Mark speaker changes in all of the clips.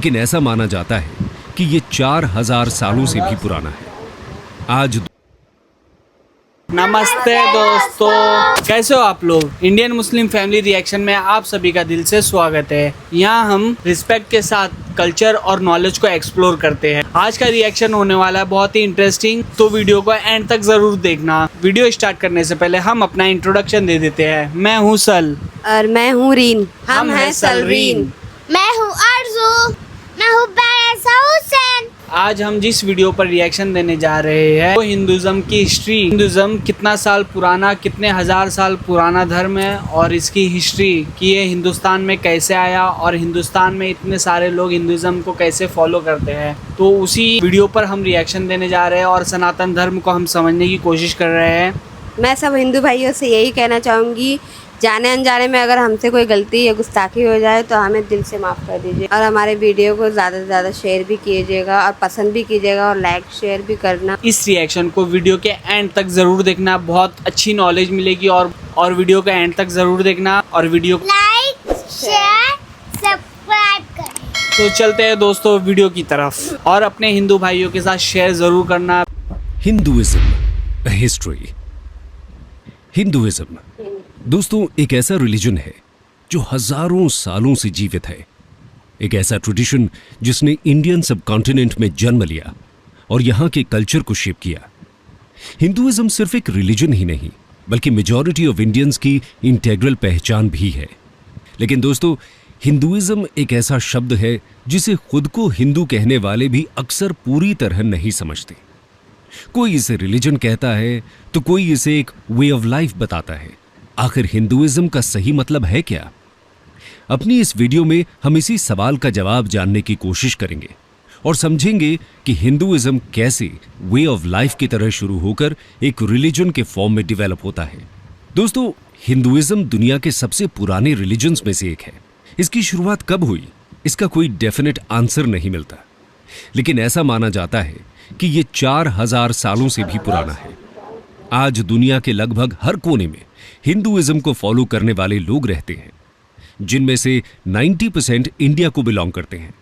Speaker 1: लेकिन ऐसा माना जाता है कि ये 4000 सालों से भी पुराना है। आज
Speaker 2: नमस्ते दोस्तों, कैसे हो आप लोग। इंडियन मुस्लिम फैमिली रिएक्शन में आप सभी का दिल से स्वागत है। यहाँ हम रिस्पेक्ट के साथ कल्चर और नॉलेज को एक्सप्लोर करते हैं। आज का रिएक्शन होने वाला है बहुत ही इंटरेस्टिंग, तो वीडियो को एंड तक जरूर देखना। वीडियो स्टार्ट करने से पहले हम अपना इंट्रोडक्शन दे देते हैं। मैं हूँ सल
Speaker 3: और मैं हूँ रीन। हम हैं सलरीन।
Speaker 4: मैं हूँ आरज़ू। मैं हूँ बैसा हुसैन।
Speaker 2: आज हम जिस वीडियो पर रिएक्शन देने जा रहे हैं वो हिंदुज़म की हिस्ट्री। हिंदुज़म कितना साल पुराना, कितने हजार साल पुराना धर्म है और इसकी हिस्ट्री कि ये हिंदुस्तान में कैसे आया और हिंदुस्तान में इतने सारे लोग हिंदुज़म को कैसे फॉलो करते हैं। तो उसी वीडियो पर हम रिएक्शन देने जा रहे हैं और सनातन धर्म को हम समझने की कोशिश कर रहे हैं।
Speaker 3: मैं सब हिंदू भाइयों से यही कहना चाहूँगी, जाने अनजाने में अगर हमसे कोई गलती या गुस्ताखी हो जाए तो हमें दिल से माफ़ कर दीजिए और हमारे वीडियो को ज़्यादा से ज़्यादा शेयर भी कीजिएगा और पसंद भी कीजिएगा और लाइक शेयर भी करना।
Speaker 2: इस रिएक्शन को वीडियो के एंड तक ज़रूर देखना, बहुत अच्छी नॉलेज मिलेगी और वीडियो के एंड तक ज़रूर देखना और वीडियो
Speaker 4: लाइक शेयर सब्सक्राइब करें।
Speaker 2: तो चलते हैं दोस्तों वीडियो की तरफ और अपने हिंदू भाइयों के साथ शेयर ज़रूर करना।
Speaker 1: Hinduism history. हिंदुइज्म दोस्तों एक ऐसा रिलीजन है जो हजारों सालों से जीवित है। एक ऐसा ट्रेडिशन जिसने इंडियन सब कॉन्टिनेंट में जन्म लिया और यहाँ के कल्चर को शेप किया। हिंदुइज्म सिर्फ एक रिलीजन ही नहीं बल्कि मेजॉरिटी ऑफ इंडियंस की इंटेग्रल पहचान भी है। लेकिन दोस्तों हिंदुइज्म एक ऐसा शब्द है जिसे खुद को हिंदू कहने वाले भी अक्सर पूरी तरह नहीं समझते। कोई इसे रिलीजन कहता है तो कोई इसे एक वे ऑफ लाइफ बताता है। आखिर हिंदुइज्म का सही मतलब है क्या? अपनी इस वीडियो में हम इसी सवाल का जवाब जानने की कोशिश करेंगे और समझेंगे कि हिंदुइज्म कैसे वे ऑफ लाइफ की तरह शुरू होकर एक रिलीजन के फॉर्म में डेवलप होता है। दोस्तों हिंदुइज्म दुनिया के सबसे पुराने रिलीजन्स में से एक है। इसकी शुरुआत कब हुई इसका कोई डेफिनेट आंसर नहीं मिलता, लेकिन ऐसा माना जाता है कि ये 4000 सालों से भी पुराना है। आज दुनिया के लगभग हर कोने में हिंदुइज्म को फॉलो करने वाले लोग रहते हैं, जिनमें से 90% इंडिया को बिलोंग करते हैं।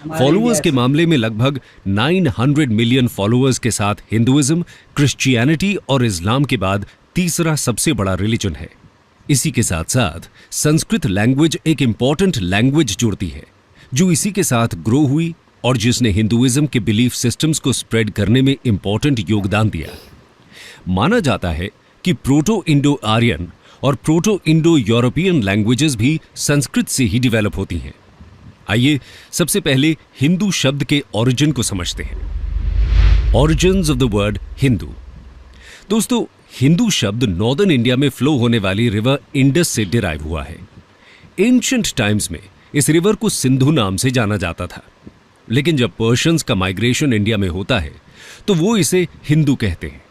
Speaker 1: फॉलोअर्स के मामले में लगभग 900 मिलियन फॉलोअर्स के साथ हिंदुइज्म क्रिश्चियनिटी और इस्लाम के बाद तीसरा सबसे बड़ा रिलीजन है। इसी के साथ साथ संस्कृत लैंग्वेज एक इंपॉर्टेंट लैंग्वेज जुड़ती है जो इसी के साथ ग्रो हुई और जिसने हिंदुइज्म के बिलीफ सिस्टम्स को स्प्रेड करने में इंपॉर्टेंट योगदान दिया। माना जाता है कि प्रोटो इंडो आर्यन और प्रोटो इंडो यूरोपियन लैंग्वेजेस भी संस्कृत से ही डेवलप होती हैं। आइए सबसे पहले हिंदू शब्द के ओरिजिन को समझते हैं। Origins of the word Hindu. दोस्तों हिंदू शब्द नॉर्दर्न इंडिया में फ्लो होने वाली रिवर इंडस से डिराइव हुआ है। एंशिएंट टाइम्स में इस रिवर को सिंधु नाम से जाना जाता था, लेकिन जब पर्शियंस का माइग्रेशन इंडिया में होता है तो वो इसे हिंदू कहते हैं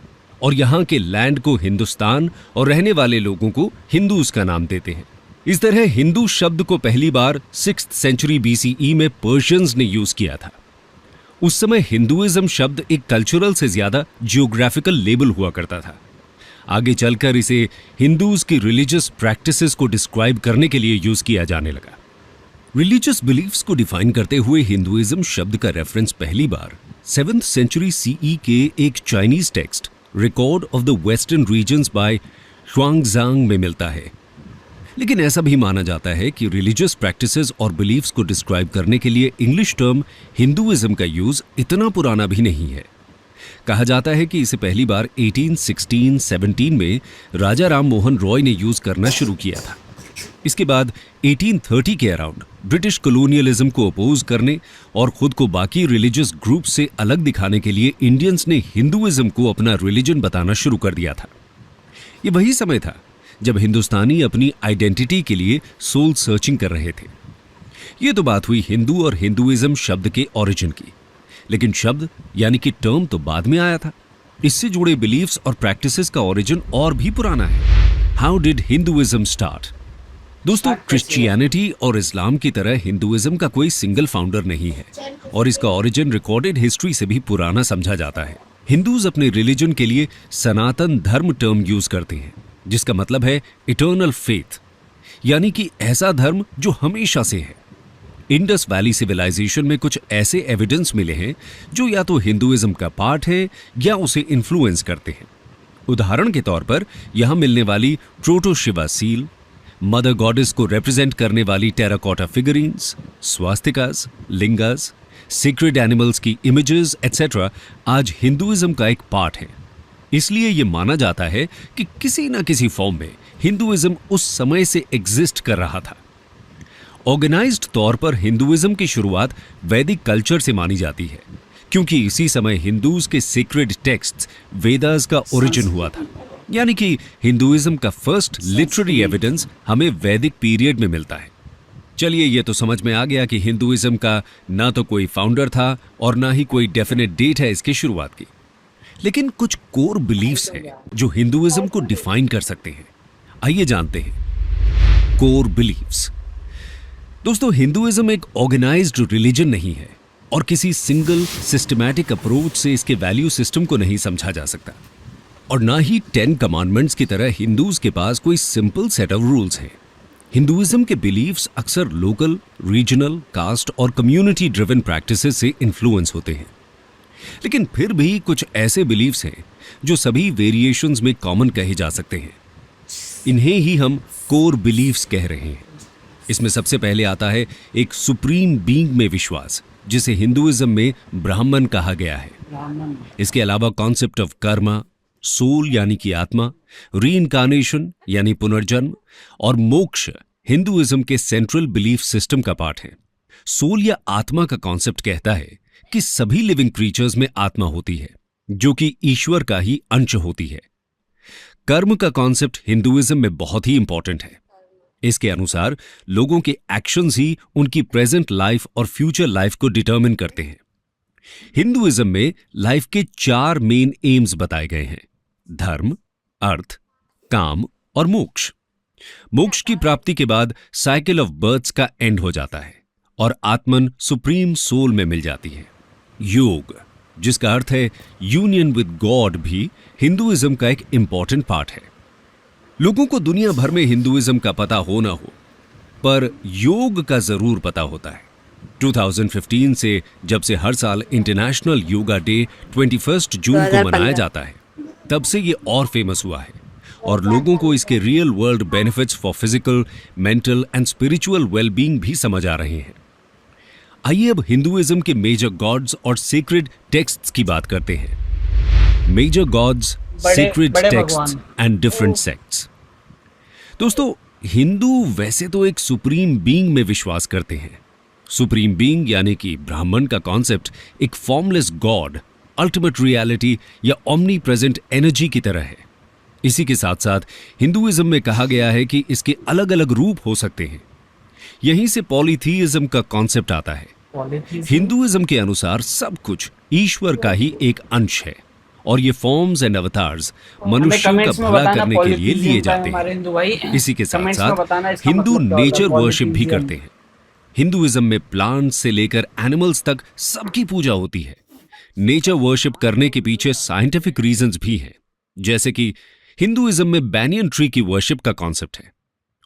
Speaker 1: और यहाँ के लैंड को हिंदुस्तान और रहने वाले लोगों को हिंदूज का नाम देते हैं। इस तरह हिंदू शब्द को पहली बार 6th सेंचुरी BCE में पर्शियंस ने यूज किया था। उस समय हिंदुइज्म शब्द एक कल्चरल से ज्यादा जियोग्राफिकल लेबल हुआ करता था। आगे चलकर इसे हिंदूज की रिलीजियस प्रैक्टिसेस को डिस्क्राइब करने के लिए यूज किया जाने लगा। रिलीजियस बिलीफ्स को डिफाइन करते हुए हिंदुइज्म शब्द का रेफरेंस पहली बार 7th सेंचुरी CE के एक Chinese text record of the western regions by Xuanzang में मिलता है। लेकिन ऐसा भी माना जाता है कि रिलीजियस प्रैक्टिसेस और बिलीफ्स को डिस्क्राइब करने के लिए इंग्लिश टर्म हिंदुइज्म का यूज इतना पुराना भी नहीं है। कहा जाता है कि इसे पहली बार 1816-17 में राजा राम मोहन रॉय ने यूज करना शुरू किया था। इसके बाद 1830 के अराउंड ब्रिटिश कॉलोनियलिज्म को अपोज करने और खुद को बाकी रिलीजियस ग्रुप से अलग दिखाने के लिए इंडियंस ने हिंदुइज्म को अपना रिलीजन बताना शुरू कर दिया था। ये वही समय था जब हिंदुस्तानी अपनी आइडेंटिटी के लिए सोल सर्चिंग कर रहे थे। ये तो बात हुई हिंदू और हिंदुइज्म शब्द के ओरिजिन की, लेकिन शब्द यानी कि टर्म तो बाद में आया था। इससे जुड़े बिलीफ्स और प्रैक्टिसेस का ओरिजिन और भी पुराना है। How did Hinduism start? दोस्तों क्रिश्चियनिटी और इस्लाम की तरह हिंदुइज्म का कोई सिंगल फाउंडर नहीं है और इसका ओरिजिन रिकॉर्डेड हिस्ट्री से भी पुराना समझा जाता है। हिंदूज अपने रिलीजन के लिए सनातन धर्म टर्म यूज करते हैं, जिसका मतलब है इटर्नल फेथ, यानी कि ऐसा धर्म जो हमेशा से है। इंडस वैली सिविलाइजेशन में कुछ ऐसे एविडेंस मिले हैं जो या तो हिंदुइज्म का पार्ट है या उसे इन्फ्लुएंस करते हैं। उदाहरण के तौर पर यहां मिलने वाली proto Shiva seal, mother goddess को रिप्रेजेंट करने वाली टेराकोटा फिगरीन्स, स्वास्तिकास, लिंगास, सीक्रेट एनिमल्स की इमेजेस एटसेट्रा आज हिंदुइज्म का एक पार्ट है। इसलिए यह माना जाता है कि किसी न किसी फॉर्म में हिंदुइज्म उस समय से एग्जिस्ट कर रहा था। ऑर्गेनाइज्ड तौर पर हिंदुइज्म की शुरुआत वैदिक कल्चर से मानी जाती है, क्योंकि इसी समय हिंदूज के सीक्रेट टेक्स्ट्स वेदास का ओरिजिन हुआ था। यानी कि हिंदुइज्म का फर्स्ट लिटरेरी एविडेंस हमें वैदिक पीरियड में मिलता है। चलिए, यह तो समझ में आ गया कि हिंदुइज्म का ना तो कोई फाउंडर था और ना ही कोई डेफिनेट डेट है इसकी शुरुआत की। लेकिन कुछ कोर बिलीफ्स हैं जो हिंदुइज्म को डिफाइन कर सकते हैं। आइए जानते हैं कोर बिलीफ्स। दोस्तों, हिंदुइज्म एक ऑर्गेनाइज्ड रिलीजन नहीं है और किसी सिंगल सिस्टमैटिक अप्रोच से इसके वैल्यू सिस्टम को नहीं समझा जा सकता, और ना ही 10 कमांडमेंट्स की तरह हिंदूज के पास कोई सिंपल सेट ऑफ रूल्स हैं। हिंदुइज्म के बिलीफ्स अक्सर लोकल, रीजनल, कास्ट और कम्युनिटी ड्रिवन प्रैक्टिसेस से इन्फ्लुएंस होते हैं। लेकिन फिर भी कुछ ऐसे बिलीफ्स हैं जो सभी वेरिएशंस में कॉमन कहे जा सकते हैं। इन्हें ही हम कोर बिलीफ्स कह रहे हैं। इसमें सबसे पहले आता है एक सुप्रीम बीइंग में विश्वास, जिसे हिंदुइज्म में ब्राह्मण कहा गया है। इसके अलावा कॉन्सेप्ट ऑफ कर्मा, सोल यानी कि आत्मा, रीइंकार्नेशन यानी पुनर्जन्म और मोक्ष हिंदुइज्म के सेंट्रल बिलीफ सिस्टम का पार्ट है। सोल या आत्मा का कॉन्सेप्ट कहता है कि सभी लिविंग क्रीचर्स में आत्मा होती है, जो कि ईश्वर का ही अंश होती है। कर्म का कॉन्सेप्ट हिंदुइज्म में बहुत ही इंपॉर्टेंट है। इसके अनुसार लोगों के एक्शंस ही उनकी प्रेजेंट लाइफ और फ्यूचर लाइफ को डिटरमिन करते हैं। हिंदुइज्म में लाइफ के 4 मेन एम्स बताए गए हैं: धर्म, अर्थ, काम और मोक्ष। मोक्ष की प्राप्ति के बाद साइकिल ऑफ बर्थ्स का एंड हो जाता है और आत्मन सुप्रीम सोल में मिल जाती है। योग, जिसका अर्थ है यूनियन विद गॉड, भी हिंदुइज्म का एक इंपॉर्टेंट पार्ट है। लोगों को दुनिया भर में हिंदुइज्म का पता हो ना हो, पर योग का जरूर पता होता है। 2015 से जब से हर साल इंटरनेशनल योगा डे 21 जून को मनाया जाता है, तब से ये और फेमस हुआ है और लोगों को इसके real world benefits for physical, mental and spiritual wellbeing भी समझ आ रहे हैं। आइए अब हिंदुइज्म के मेजर गॉड्स और सीक्रेट टेक्स्ट्स की बात करते हैं। Major gods, secret texts and different sects. दोस्तों, हिंदू वैसे तो एक सुप्रीम बीइंग में विश्वास करते हैं। सुप्रीम बीइंग यानी कि ब्राह्मण का कॉन्सेप्ट एक फॉर्मलेस गॉड, अल्टीमेट रियलिटी या ओमनी प्रेजेंट एनर्जी की तरह है। इसी के साथ साथ हिंदुइज्म में कहा गया है कि इसके अलग अलग रूप हो सकते हैं। यहीं से पॉलीथीइज्म का कॉन्सेप्ट आता है। हिंदुइज्म के अनुसार सब कुछ ईश्वर का ही एक अंश है और ये फॉर्म्स एंड अवतार्स मनुष्यों का भला करने के लिए लिए जाते हैं। इसी के साथ साथ हिंदू नेचर वर्शिप भी करते हैं। हिंदुइज्म में प्लांट्स से लेकर एनिमल्स तक सबकी पूजा होती है। नेचर वर्शिप करने के पीछे साइंटिफिक रीजंस भी हैं, जैसे कि हिंदुइज्म में बैनियन ट्री की वर्शिप का कॉन्सेप्ट है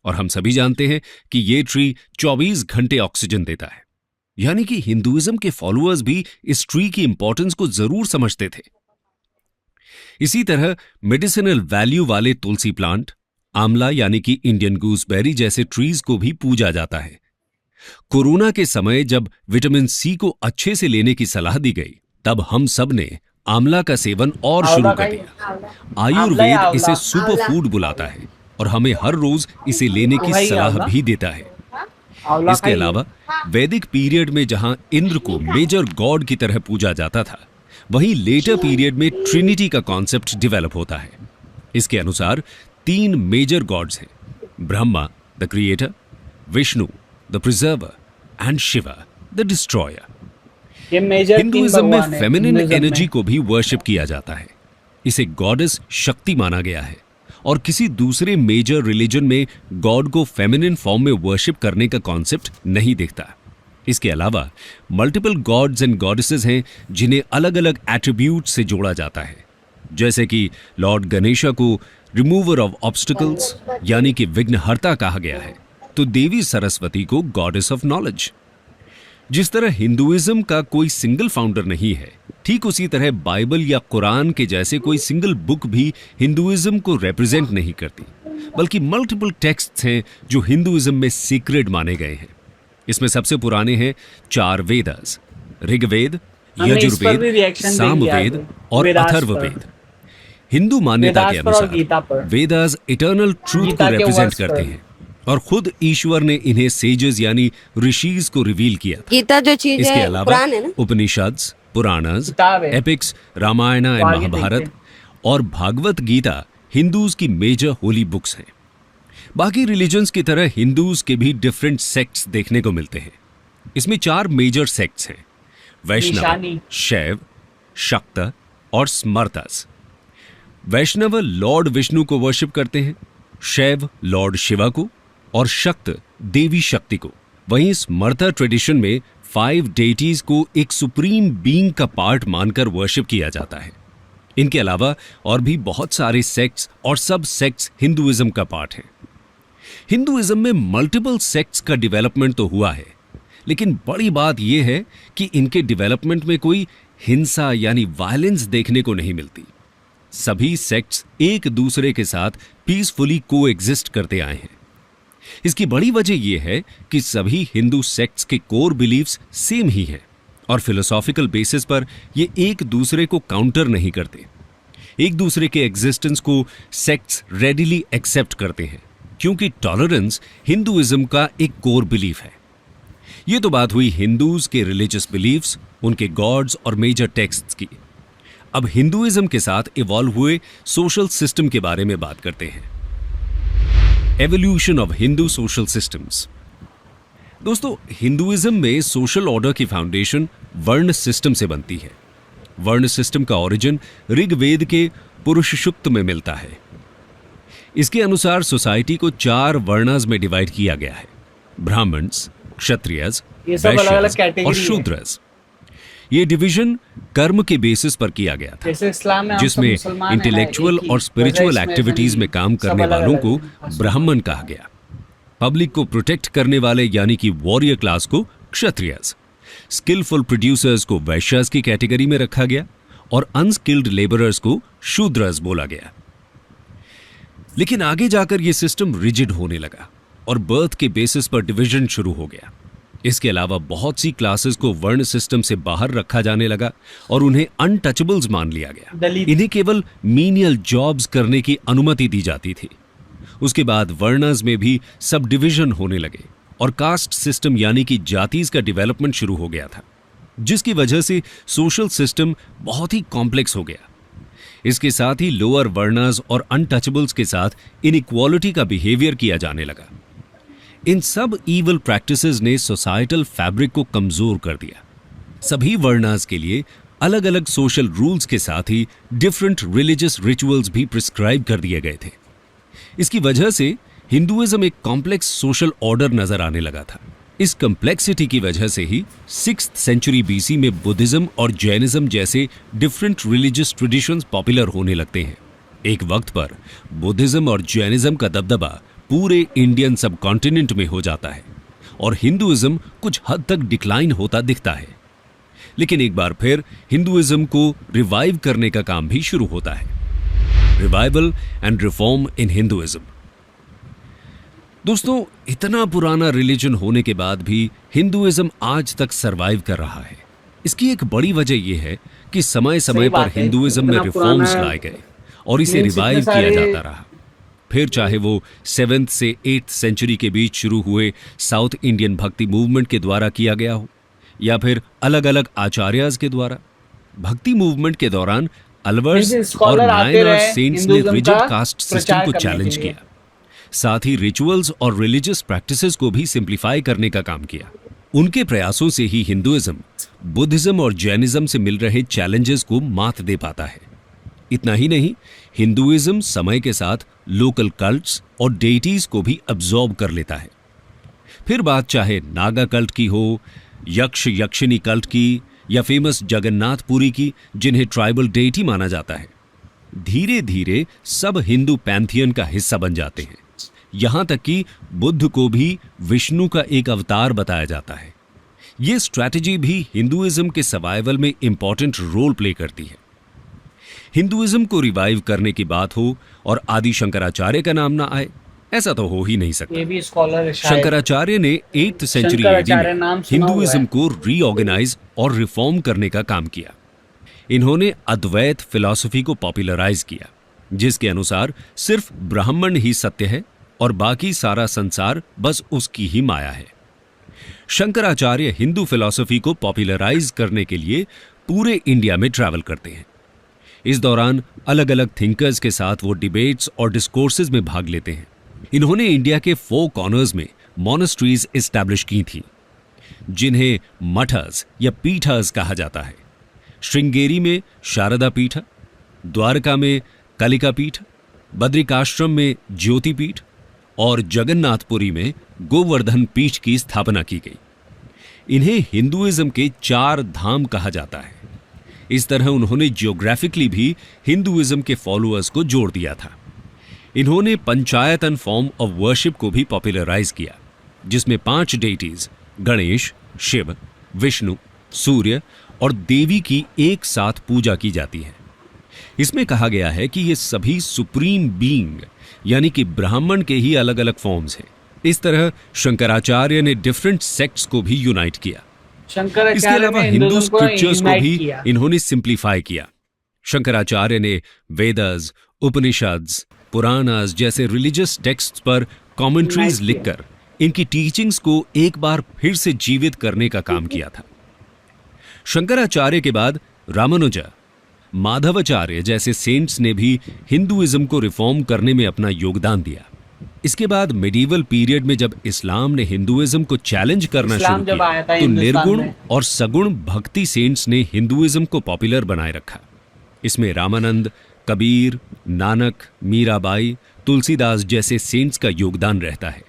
Speaker 1: और हम सभी जानते हैं कि ये ट्री 24 घंटे ऑक्सीजन देता है। यानी कि हिंदुइज्म के फॉलोअर्स भी इस ट्री की इंपॉर्टेंस को जरूर समझते थे। इसी तरह मेडिसिनल वैल्यू वाले तुलसी प्लांट, आंवला यानी कि इंडियन गूसबेरी जैसे ट्रीज को भी पूजा जाता है। कोरोना के समय जब विटामिन सी को अच्छे से लेने की सलाह दी गई, तब हम सब ने आंवला का सेवन और शुरू कर दिया। आयुर्वेद इसे सुपर फूड बुलाता है और हमें हर रोज इसे लेने की सलाह भी देता है। इसके अलावा वैदिक पीरियड में जहां इंद्र को मेजर गॉड की तरह पूजा जाता था, वहीं लेटर पीरियड में ट्रिनिटी का कॉन्सेप्ट डेवलप होता है। इसके अनुसार 3 मेजर गॉड्स हैं: Brahma the creator, Vishnu the preserver and Shiva the destroyer. Hinduism में फेमिनिन एनर्जी को भी वर्शिप किया जाता है। इसे गॉडेस शक्ति माना गया है और किसी दूसरे मेजर रिलीजन में गॉड को फेमिनिन फॉर्म में वर्शिप करने का कॉन्सेप्ट नहीं दिखता। इसके अलावा मल्टीपल गॉड्स एंड गॉडेसेस हैं जिन्हें अलग अलग एट्रीब्यूट से जोड़ा जाता है, जैसे कि लॉर्ड गणेशा को रिमूवर ऑफ ऑब्स्टिकल्स यानी कि विघ्नहर्ता कहा गया है, तो देवी सरस्वती को गॉडेस ऑफ नॉलेज, जिस तरह हिंदुइज्म का कोई सिंगल फाउंडर नहीं है, ठीक उसी तरह बाइबल या कुरान के जैसे कोई सिंगल बुक भी हिंदुइज्म को रिप्रेजेंट नहीं करती, बल्कि मल्टीपल टेक्स्ट्स हैं जो हिंदुइज्म में सीक्रेट माने गए हैं। इसमें सबसे पुराने हैं 4 वेदास, ऋग्वेद,
Speaker 2: हमने इस पर भी
Speaker 1: यजुर्वेद,
Speaker 2: रिएक्शन देंगे
Speaker 1: सामवेद
Speaker 2: आगे,
Speaker 1: और
Speaker 2: वेदास
Speaker 1: अथर्ववेद। हिंदू मान्यता के
Speaker 2: वेदास पर और गीता
Speaker 1: अनुसार
Speaker 2: पर।
Speaker 1: वेदास इटर्नल ट्रूथ
Speaker 2: गीता
Speaker 1: को
Speaker 2: के
Speaker 1: रिप्रेजेंट
Speaker 2: वर्ड्स
Speaker 1: करते
Speaker 2: पर।
Speaker 1: हैं और खुद ईश्वर ने इन्हें सेजेस यानी ऋषिज को रिवील किया था।
Speaker 3: गीता जो चीज
Speaker 1: इसके
Speaker 3: है
Speaker 1: अलावा
Speaker 3: कुरान है ना,
Speaker 1: उपनिषद, पुराणस,
Speaker 2: किताब है।
Speaker 1: एपिक्स, रामायण एंड
Speaker 2: आगे
Speaker 1: महाभारत
Speaker 2: देखते
Speaker 1: और भागवत गीता हिंदूज की मेजर होली बुक्स हैं। बाकी रिलीजन्स की तरह हिंदूज के भी डिफरेंट सेक्ट्स देखने को मिलते हैं। इसमें 4 मेजर सेक्ट्स हैं: वैष्णव,
Speaker 2: निशानी।
Speaker 1: शैव, शक्त और स्मर्तस। वैष्णव लॉर्ड विष्णु को वर्शिप करते हैं, शैव लॉर्ड शिवा को और शक्त देवी शक्ति को। वहीं स्मर्ता ट्रेडिशन में 5 डेटीज को एक सुप्रीम बीइंग का पार्ट मानकर वर्शिप किया जाता है। इनके अलावा और भी बहुत सारे सेक्ट्स और सब सेक्ट्स हिंदुइज्म का पार्ट हैं। हिंदुइज्म में मल्टीपल सेक्ट्स का डेवलपमेंट तो हुआ है, लेकिन बड़ी बात यह है कि इनके डेवलपमेंट में कोई हिंसा यानी वायलेंस देखने को नहीं मिलती। सभी सेक्ट्स एक दूसरे के साथ पीसफुली कोएग्जिस्ट करते आए हैं। इसकी बड़ी वजह यह है कि सभी हिंदू सेक्ट्स के कोर बिलीफ्स सेम ही हैं और फिलोसॉफिकल बेसिस पर ये एक दूसरे को काउंटर नहीं करते। एक दूसरे के एग्जिस्टेंस को सेक्ट्स रेडिली एक्सेप्ट करते हैं, क्योंकि टॉलरेंस हिंदुइज्म का एक कोर बिलीफ है। ये तो बात हुई हिंदूज के रिलीजियस बिलीफ्स, उनके गॉड्स और मेजर टेक्स्ट्स की। अब हिंदुइज्म के साथ इवॉल्व हुए सोशल सिस्टम के बारे में बात करते हैं। Evolution of Hindu social systems. दोस्तों, हिंदुइज्म में सोशल ऑर्डर की फाउंडेशन वर्ण सिस्टम से बनती है। वर्ण सिस्टम का ओरिजिन ऋग्वेद के पुरुष सूक्त में मिलता है। इसके अनुसार सोसाइटी को 4 वर्णास में डिवाइड किया गया है: ब्राह्मण्स, क्षत्रियस,
Speaker 2: ये सब अलग-अलग
Speaker 1: वैश्यस
Speaker 2: कैटेगरी
Speaker 1: और
Speaker 2: है।
Speaker 1: शूद्रस। ये डिवीजन कर्म के बेसिस पर किया गया था,
Speaker 2: जैसे इस्लाम में हम सब
Speaker 1: जिसमें
Speaker 2: मुसलमान हैं ना,
Speaker 1: इंटेलेक्चुअल
Speaker 2: एक ही।
Speaker 1: और स्पिरिचुअल
Speaker 2: वैसे इसमें
Speaker 1: एक्टिविटीज
Speaker 2: ऐसा
Speaker 1: में
Speaker 2: नहीं,
Speaker 1: काम
Speaker 2: सब
Speaker 1: करने
Speaker 2: अलग-अलग
Speaker 1: वालों को
Speaker 2: हैं।
Speaker 1: ब्राह्मण कहा गया। पब्लिक को प्रोटेक्ट करने वाले यानी कि वॉरियर क्लास को क्षत्रियस, स्किलफुल प्रोड्यूसर्स को वैश्यस की कैटेगरी में रखा गया और अनस्किल्ड लेबरर्स को शूद्रस बोला गया। लेकिन आगे जाकर यह सिस्टम रिजिड होने लगा और बर्थ के बेसिस पर डिवीजन शुरू हो गया। इसके अलावा बहुत सी क्लासेस को वर्ण सिस्टम से बाहर रखा जाने लगा और उन्हें अनटचेबल्स मान लिया गया।
Speaker 2: दलित।
Speaker 1: इन्हें केवल मीनियल जॉब्स करने की अनुमति दी जाती थी। उसके बाद वर्णस में भी सब डिवीजन होने लगे और कास्ट सिस्टम यानी कि जातीज का डेवलपमेंट शुरू हो गया था, जिसकी वजह से सोशल सिस्टम बहुत ही कॉम्प्लेक्स हो गया। इसके साथ ही लोअर वर्णस और अनटचेबल्स के साथ इनइक्वालिटी का बिहेवियर किया जाने लगा। इन सब ईवल प्रैक्टिसेस ने सोसाइटल फैब्रिक को कमजोर कर दिया। सभी वर्णास के लिए अलग अलग सोशल रूल्स के साथ ही डिफरेंट रिलीजियस रिचुअल्स भी प्रिस्क्राइब कर दिए गए थे। इसकी वजह से हिंदुइज्म एक कॉम्प्लेक्स सोशल ऑर्डर नजर आने लगा था। इस कॉम्प्लेक्सिटी की वजह से ही 6th सेंचुरी BC में बुद्धिज्म और जैनिज्म जैसे डिफरेंट रिलीजियस ट्रेडिशंस पॉपुलर होने लगते हैं। एक वक्त पर बुद्धिज्म और जैनिज्म का दबदबा पूरे इंडियन सब कॉन्टिनेंट में हो जाता है और हिंदुइज्म कुछ हद तक डिक्लाइन होता दिखता है। लेकिन एक बार फिर हिंदुइज्म को रिवाइव करने का काम भी शुरू होता है। Revival and reform in Hinduism. दोस्तों, इतना पुराना रिलीजन होने के बाद भी हिंदुइज्म आज तक सरवाइव कर रहा है। इसकी एक बड़ी वजह यह है कि समय समय पर
Speaker 2: बात है,
Speaker 1: हिंदुइज्म में
Speaker 2: इतना
Speaker 1: रिफॉर्म्स
Speaker 2: पुराना
Speaker 1: लाए गए और इसे
Speaker 2: means
Speaker 1: रिवाइव
Speaker 2: इतने
Speaker 1: किया
Speaker 2: सारे-
Speaker 1: जाता रहा। फिर चाहे वो 7th से 8th सेंचुरी के बीच शुरू हुए साउथ इंडियन भक्ति मूवमेंट के द्वारा किया गया हो या फिर अलग अलग आचार्यस के द्वारा। भक्ति मूवमेंट के दौरान अलवर्स
Speaker 2: जैसे
Speaker 1: और
Speaker 2: स्कॉलर आते
Speaker 1: नायनर
Speaker 2: रहे
Speaker 1: सेंट्स ने
Speaker 2: हिंदुइज्म
Speaker 1: रिजिड
Speaker 2: का
Speaker 1: कास्ट सिस्टम
Speaker 2: प्रचार
Speaker 1: को
Speaker 2: करने
Speaker 1: चैलेंज
Speaker 2: के लिए।
Speaker 1: किया। साथ ही रिचुअल्स और रिलीजियस प्रैक्टिसेस को भी सिंप्लीफाई करने का काम किया। उनके प्रयासों से ही हिंदुइज्म बुद्धिज्म और जैनिज्म से मिल रहे चैलेंजेस को मात दे पाता है। इतना ही नहीं, हिंदुइज्म समय के साथ लोकल कल्ट्स और डेटीज को भी अब्सॉर्ब कर लेता है। फिर बात चाहे नागा कल्ट की हो, यक्ष यक्षिनी कल्ट की या फेमस जगन्नाथपुरी की, जिन्हें ट्राइबल डेटी माना जाता है, धीरे धीरे सब हिंदू पैंथियन का हिस्सा बन जाते हैं। यहां तक कि बुद्ध को भी विष्णु का एक अवतार बताया जाता है। ये स्ट्रैटेजी भी हिंदुइज्म के सर्वाइवल में इंपॉर्टेंट रोल प्ले करती है। हिंदुइज्म को रिवाइव करने की बात हो और आदि शंकराचार्य का नाम ना आए, ऐसा तो हो ही नहीं सकता।
Speaker 2: ये भी स्कॉलर
Speaker 1: शंकराचार्य ने 8th सेंचुरी
Speaker 2: शंकराचार्य
Speaker 1: में
Speaker 2: नाम सुना हुआ
Speaker 1: हिंदुइज्म
Speaker 2: है।
Speaker 1: को रीऑर्गेनाइज और रिफॉर्म करने का काम किया। इन्होंने अद्वैत फिलॉसफी को पॉपुलराइज किया, जिसके अनुसार सिर्फ ब्राह्मण ही सत्य है और बाकी सारा संसार बस उसकी ही माया है। शंकराचार्य हिंदू फिलॉसफी को पॉपुलराइज करने के लिए पूरे इंडिया में ट्रैवल करते हैं। इस दौरान अलग अलग थिंकर्स के साथ वो डिबेट्स और डिस्कोर्सेज में भाग लेते हैं। इन्होंने इंडिया के 4 कॉर्नर्स में मॉनेस्ट्रीज एस्टैब्लिश की थी, जिन्हें मठस या पीठस कहा जाता है। श्रृंगेरी में शारदा पीठ, द्वारका में कलिका पीठ, बद्रिकाश्रम में ज्योति पीठ और जगन्नाथपुरी में गोवर्धन पीठ की स्थापना की गई। इन्हें हिंदुइज्म के 4 धाम कहा जाता है। इस तरह उन्होंने जियोग्राफिकली भी हिंदुइज्म के फॉलोअर्स को जोड़ दिया था। इन्होंने पंचायतन फॉर्म ऑफ वर्शिप को भी पॉपुलराइज किया, जिसमें 5 डेटीज गणेश, शिव, विष्णु, सूर्य और देवी की एक साथ पूजा की जाती है। इसमें कहा गया है कि ये सभी सुप्रीम बीइंग यानी कि ब्राह्मण के ही अलग अलग फॉर्म्स हैं। इस तरह शंकराचार्य ने डिफरेंट सेक्ट्स को भी यूनाइट किया। इसके
Speaker 2: शंकराचार्य
Speaker 1: अलावा
Speaker 2: ने
Speaker 1: हिंदू
Speaker 2: हिंदुइज्म को
Speaker 1: स्क्रिप्चर्स को
Speaker 2: यूनाइट
Speaker 1: भी
Speaker 2: किया।
Speaker 1: इन्होंने सिंप्लीफाई किया। शंकराचार्य ने वेदास, उपनिषद्स, पुराणास जैसे रिलीजियस टेक्स्ट्स पर कमेंट्रीज
Speaker 2: यूनाइट
Speaker 1: लिखकर इनकी टीचिंग्स को एक बार फिर से जीवित करने का काम किया था। शंकराचार्य के बाद रामानुजा, माधवाचार्य जैसे सेंट्स ने भी हिंदुइज्म को रिफॉर्म करने में अपना योगदान दिया। इसके बाद मेडिवल पीरियड में जब इस्लाम ने हिंदुइज्म को चैलेंज करना
Speaker 2: इस्लाम
Speaker 1: शुरू
Speaker 2: जब आया था
Speaker 1: किया, तो
Speaker 2: हिंदुस्तान
Speaker 1: निर्गुण
Speaker 2: में।
Speaker 1: और सगुण भक्ति सेंट्स ने हिंदुइज्म को पॉपुलर बनाए रखा। इसमें रामानंद, कबीर, नानक, मीराबाई, तुलसीदास जैसे सेंट्स का योगदान रहता है।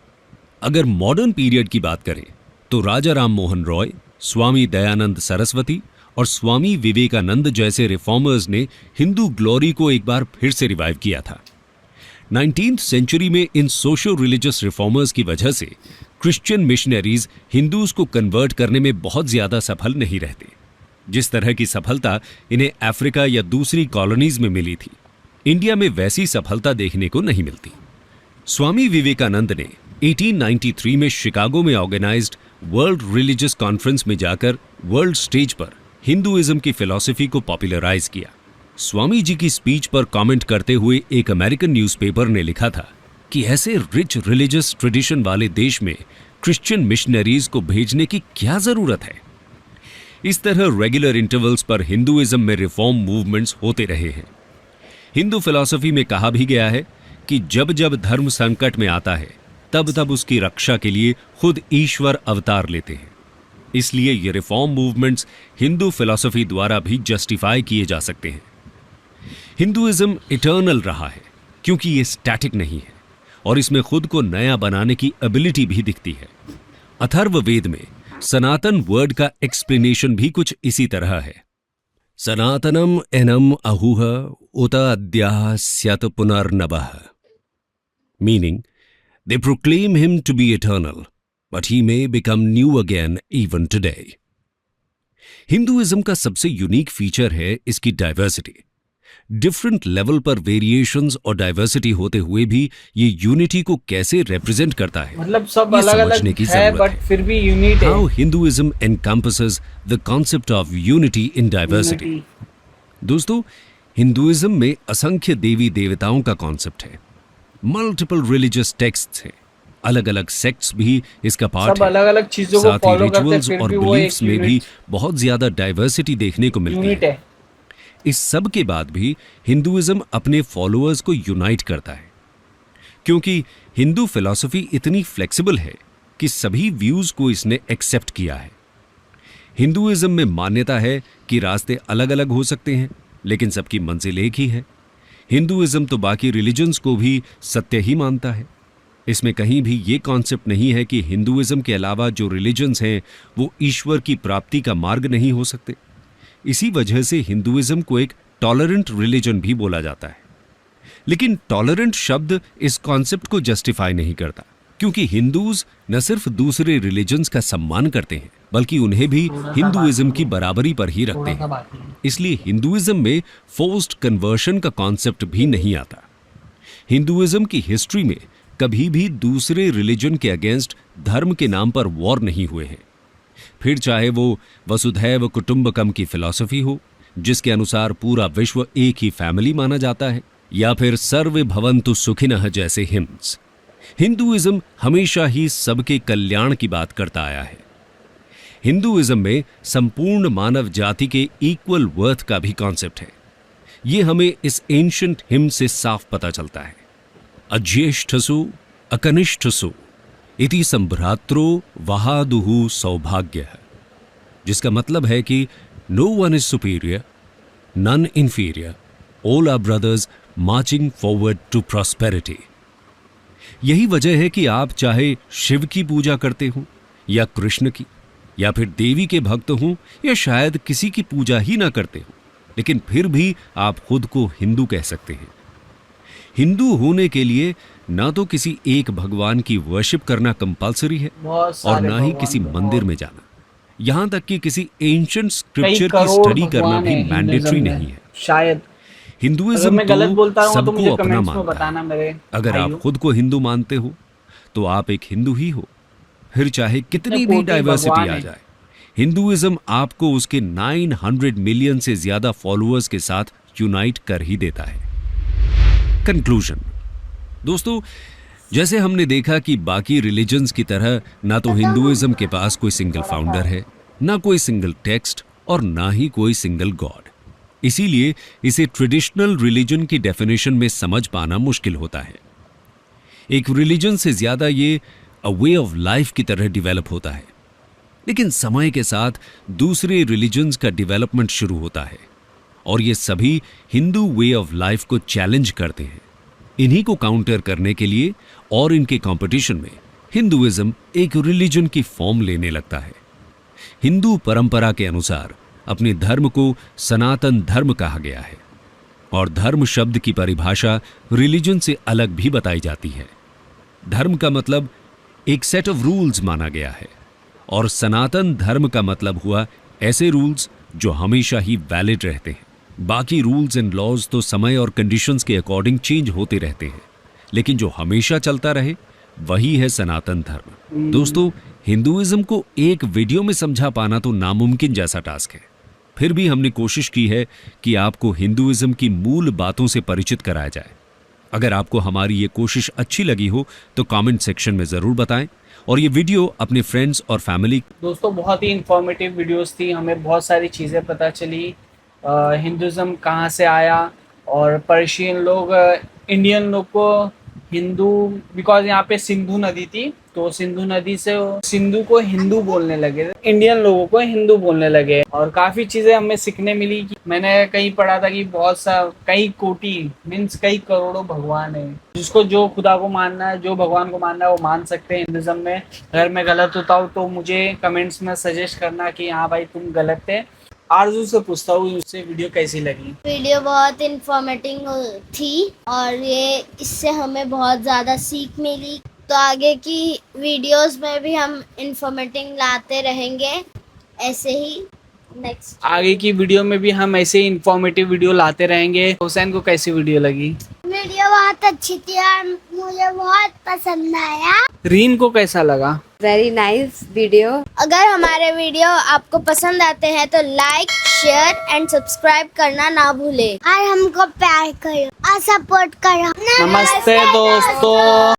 Speaker 1: अगर मॉडर्न पीरियड की बात करें तो राजा राम मोहन रॉय, स्वामी दयानंद सरस्वती और स्वामी विवेकानंद जैसे रिफॉर्मर्स ने हिंदू ग्लोरी को एक बार फिर से रिवाइव किया था। 19th सेंचुरी में इन सोशो रिलीजियस रिफॉर्मर्स की वजह से क्रिश्चियन मिशनरीज हिंदूज को कन्वर्ट करने में बहुत ज्यादा सफल नहीं रहते। जिस तरह की सफलता इन्हें अफ्रीका या दूसरी कॉलोनीज में मिली थी, इंडिया में वैसी सफलता देखने को नहीं मिलती। स्वामी विवेकानंद ने 1893 में शिकागो में ऑर्गेनाइज्ड वर्ल्ड रिलीजियस कॉन्फ्रेंस में जाकर वर्ल्ड स्टेज पर हिंदुइज्म की फिलॉसफी को पॉपुलराइज किया। स्वामी जी की स्पीच पर कमेंट करते हुए एक अमेरिकन न्यूज़पेपर ने लिखा था कि ऐसे रिच रिलीजियस ट्रेडिशन वाले देश में क्रिश्चियन मिशनरीज को भेजने की क्या जरूरत है। इस तरह रेगुलर इंटरवल्स पर हिंदुइज्म में रिफॉर्म मूवमेंट्स होते रहे हैं। हिंदू फिलॉसफी में कहा भी गया है कि जब जब धर्म संकट में आता है, तब तब उसकी रक्षा के लिए खुद ईश्वर अवतार लेते हैं। इसलिए ये रिफॉर्म मूवमेंट्स हिंदू फिलॉसफी द्वारा भी जस्टिफाई किए जा सकते हैं। हिंदुइज्म इटर्नल रहा है क्योंकि ये स्टैटिक नहीं है और इसमें खुद को नया बनाने की एबिलिटी भी दिखती है। अथर्ववेद में सनातन वर्ड का एक्सप्लेनेशन भी कुछ इसी तरह है। सनातनम एनम अहुह उत अद्याः स्यत पुनर्नवः, meaning they proclaim him to be eternal, but he may become new again even today. Hinduism का सबसे यूनिक फीचर है इसकी डाइवर्सिटी। डिफरेंट लेवल पर वेरिएशंस और डाइवर्सिटी होते हुए भी ये यूनिटी को कैसे रिप्रेजेंट करता है,
Speaker 2: मतलब सब
Speaker 1: ये
Speaker 2: अलग
Speaker 1: समझने
Speaker 2: अलग
Speaker 1: की
Speaker 2: है
Speaker 1: जरूरत
Speaker 2: बट फिर भी यूनिट है।
Speaker 1: How Hinduism encompasses the concept of unity in diversity. दोस्तों, हिंदुइज्म में असंख्य देवी देवताओं का कॉन्सेप्ट है। मल्टीपल रिलीजियस टेक्स्ट्स हैं, अलग अलग सेक्ट्स भी इसका पार्ट
Speaker 2: सब
Speaker 1: है।
Speaker 2: अलग अलग चीजों को
Speaker 1: साथ ही
Speaker 2: फॉलो करते हैं,
Speaker 1: रिचुअल्स
Speaker 2: फिर
Speaker 1: और
Speaker 2: भी वो
Speaker 1: बिलीफ्स
Speaker 2: एक
Speaker 1: में भी
Speaker 2: यूनिट
Speaker 1: बहुत ज्यादा डाइवर्सिटी देखने को मिलती
Speaker 2: यूनिट
Speaker 1: है।
Speaker 2: है।
Speaker 1: इस सब के बाद भी हिंदुइज्म अपने फॉलोअर्स को यूनाइट करता है, क्योंकि हिंदू फिलॉसफी इतनी फ्लेक्सिबल है कि सभी व्यूज को इसने एक्सेप्ट किया है। हिंदुइज्म में मान्यता है कि रास्ते अलग अलग हो सकते हैं, लेकिन सबकी मंजिल एक ही है। हिंदुइज्म तो बाकी रिलीजन्स को भी सत्य ही मानता है। इसमें कहीं भी ये कॉन्सेप्ट नहीं है कि हिंदुइज्म के अलावा जो रिलीजन्स हैं वो ईश्वर की प्राप्ति का मार्ग नहीं हो सकते। इसी वजह से हिंदुइज्म को एक टॉलरेंट रिलीजन भी बोला जाता है। लेकिन टॉलरेंट शब्द इस कॉन्सेप्ट को जस्टिफाई नहीं करता, क्योंकि हिंदूज न सिर्फ दूसरे रिलीजन्स का सम्मान करते हैं, बल्कि उन्हें भी हिंदुइज्म की बराबरी पर ही रखते हैं। इसलिए हिंदुइज्म में फोर्स्ड कन्वर्शन का कॉन्सेप्ट भी नहीं आता। हिंदुइज्म की हिस्ट्री में कभी भी दूसरे रिलीजन के अगेंस्ट धर्म के नाम पर वॉर नहीं हुए हैं। फिर चाहे वो वसुधैव कुटुंबकम की फिलॉसफी हो, जिसके अनुसार पूरा विश्व एक ही फैमिली माना जाता है, या फिर सर्वे भवन्तु सुखिनः जैसे हिम्स। हिंदुइज्म हमेशा ही सबके कल्याण की बात करता आया है। हिंदुइज्म में संपूर्ण मानव जाति के इक्वल वर्थ का भी कॉन्सेप्ट है। ये हमें इस एंशिएंट हिम से साफ पता चलता है। अज्येष्ठसु अकनिष्ठसु इति संभ्रात्रो वहादुहु सौभाग्यः, जिसका मतलब है कि no one is superior, none inferior, all are brothers marching forward to prosperity. यही वजह है कि आप चाहे शिव की पूजा करते हो या कृष्ण की, या फिर देवी के भक्त हों, या शायद किसी की पूजा ही ना करते हो, लेकिन फिर भी आप खुद को हिंदू कह सकते हैं। हिंदू होने के लिए ना तो किसी एक भगवान की वर्शिप करना कंपलसरी है और ना ही किसी मंदिर में जाना। यहां तक कि किसी एंशिएंट स्क्रिप्चर की स्टडी करना भी मैंडेटरी नहीं है।
Speaker 2: शायद
Speaker 1: हिंदुइज्म तो सबको अपना मानता है। अगर आप
Speaker 2: भाइयों।
Speaker 1: खुद को हिंदू मानते हो तो आप एक हिंदू ही हो, फिर चाहे कितनी भी डाइवर्सिटी आ जाए। हिंदुइज्म आपको उसके 900 मिलियन से ज्यादा फॉलोअर्स के साथ यूनाइट कर ही देता है। कंक्लूजन दोस्तों, जैसे हमने देखा कि बाकी रिलीजन्स की तरह ना तो हिंदुइज्म के पास कोई सिंगल फाउंडर है, ना कोई सिंगल टेक्स्ट और ना ही कोई सिंगल गॉड। इसीलिए इसे ट्रेडिशनल रिलीजन की डेफिनेशन में समझ पाना मुश्किल होता है। एक रिलीजन से ज्यादा ये अ वे ऑफ लाइफ की तरह डेवलप होता है। लेकिन समय के साथ दूसरे रिलीजन्स का डेवलपमेंट शुरू होता है और ये सभी हिंदू वे ऑफ लाइफ को चैलेंज करते हैं। इन्हीं को काउंटर करने के लिए और इनके कंपटीशन में हिंदुइज्म एक रिलीजन की फॉर्म लेने लगता है। हिंदू परंपरा के अनुसार अपने धर्म को सनातन धर्म कहा गया है और धर्म शब्द की परिभाषा रिलीजन से अलग भी बताई जाती है। धर्म का मतलब एक सेट ऑफ रूल्स माना गया है और सनातन धर्म का मतलब हुआ ऐसे रूल्स जो हमेशा ही वैलिड रहते हैं। बाकी रूल्स एंड लॉज तो समय और कंडीशंस के अकॉर्डिंग चेंज होते रहते हैं, लेकिन जो हमेशा चलता रहे वही है सनातन धर्म। दोस्तों, हिंदुइज्म को एक वीडियो में समझा पाना तो नामुमकिन जैसा टास्क है। फिर भी हमने कोशिश की है कि आपको हिंदुइज्म की मूल बातों से परिचित कराया जाए। अगर आपको हमारी ये कोशिश अच्छी लगी हो तो कमेंट सेक्शन में ज़रूर बताएं और ये वीडियो अपने फ्रेंड्स और फैमिली।
Speaker 2: दोस्तों, बहुत ही इंफॉर्मेटिव वीडियोस थी। हमें बहुत सारी चीज़ें पता चली। हिंदुज़म कहाँ से आया और पर्शियन लोग इंडियन लोग को हिंदू, बिकॉज यहाँ पे सिंधु नदी थी तो सिंधु नदी से सिंधु को हिंदू बोलने लगे, इंडियन लोगों को हिंदू बोलने लगे। और काफ़ी चीज़ें हमें सीखने मिली कि मैंने कहीं पढ़ा था कि बहुत सा कई कोटि मीन्स कई करोड़ों भगवान है। जिसको जो खुदा को मानना है, जो भगवान को मानना है वो मान सकते हैं हिंदुज़म में। अगर मैं गलत होता हूँ तो मुझे कमेंट्स में सजेस्ट करना कि हाँ भाई तुम गलत थे। आरजू से पूछता हूँ, उससे वीडियो कैसी लगी?
Speaker 4: वीडियो बहुत इंफॉर्मेटिव थी और ये इससे हमें बहुत ज़्यादा सीख मिली। तो आगे की वीडियोस में भी हम इंफॉर्मेटिव लाते रहेंगे ऐसे ही। नेक्स्ट
Speaker 2: आगे की वीडियो में भी हम ऐसे ही इंफॉर्मेटिव वीडियो लाते रहेंगे। हुसैन को कैसी वीडियो लगी?
Speaker 4: वीडियो बहुत अच्छी थी और मुझे बहुत पसंद आया।
Speaker 2: रीन को कैसा लगा?
Speaker 3: Very nice video.
Speaker 4: अगर हमारे वीडियो आपको पसंद आते हैं तो लाइक, शेयर एंड सब्सक्राइब करना ना भूले और हमको प्यार करो और सपोर्ट करो।
Speaker 2: नमस्ते दोस्तों।